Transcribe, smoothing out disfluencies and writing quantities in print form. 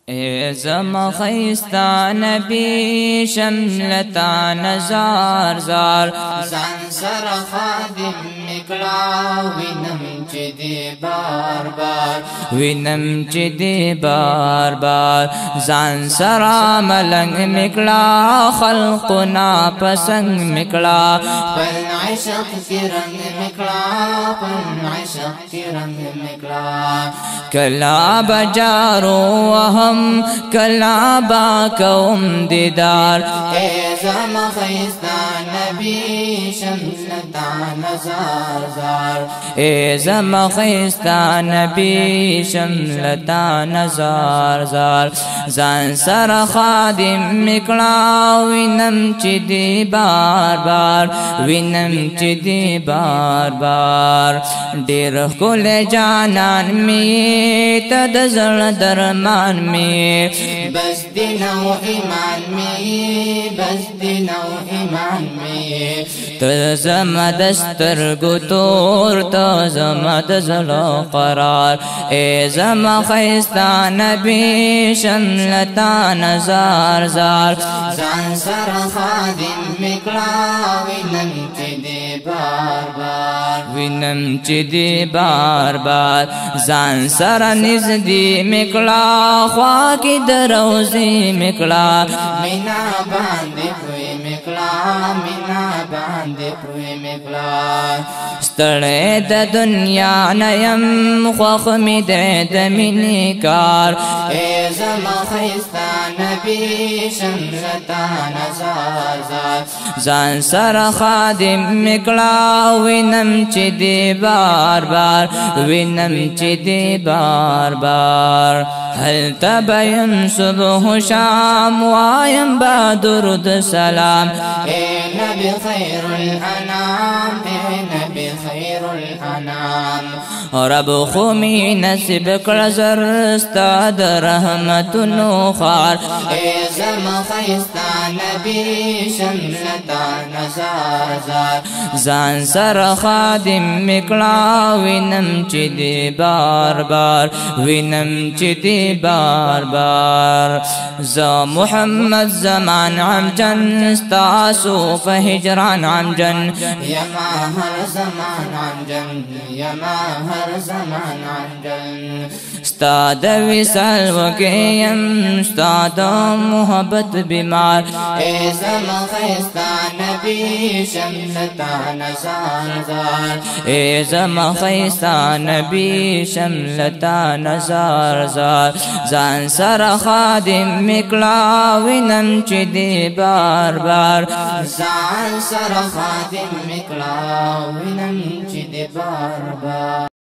ای زما خیستا نبی شملتا نزار زار زان سر خادم مکلا وینم چی دی بار بار وینم چی دی بار بار زان سرا ملنگ مکلا خلقنا پسنگ مکلا پن عشق کی رنگ مکلا پن عشق کی رنگ مکلا کلا بجارو وهم کلا با کوم دیدار اے زما خیستا نبی شملتا نزار زار اے زما خیستا نبی شملتا نزار زار زان سر خادم مکلا وینم چی دی بار بار وینم چی دی بار بار ډیر کول جانان می تد زړه درمان می بس دینو ایمان می بس دینو ایمان می تزم دستر گتور تزم دزل قرار ای زم خیستا نبی شملتا نزار زار زان سر خادم مکلا وینم چی دی بار بار وینم چی دی بار بار زان سر نزدی مکلا خوا کی دروزی مکلا مینا باندې پوی مکلا مینا باندې پوی مکلا ستړی د دنیا نیم خوښ می دی د مینې کار ای زما خیستا نبی شملتا نزار زار ځان سره خادم مکلا وینم چې دی بار بار وینم چې دی بار بار هلته بیم صبح شام وایم با درود سلام اے نبی خیر الانام اے نبی خیر الانام رب خو می نصیب کړه زر ستا د رحمتونو خار اے زما خیستا نبی شملتا نزار زار ځان سره خادم مکلا وینم چې دی بار بار وینم چې دی بار بار زه محمد زمان عمجن ستاسو په هجران عمجن یما هر زمان عمجن یما هر زمان عمجن ستا د وصال وکیم ستا د محبت بیمار اے زما خیستا نبی شملتا نزار زار ای زما خیستا نبی شملتا نزار زار ځان سره خادم مکلا وینم چې دی بار بار زان سر خادم مکلا وینم چې دی بار بار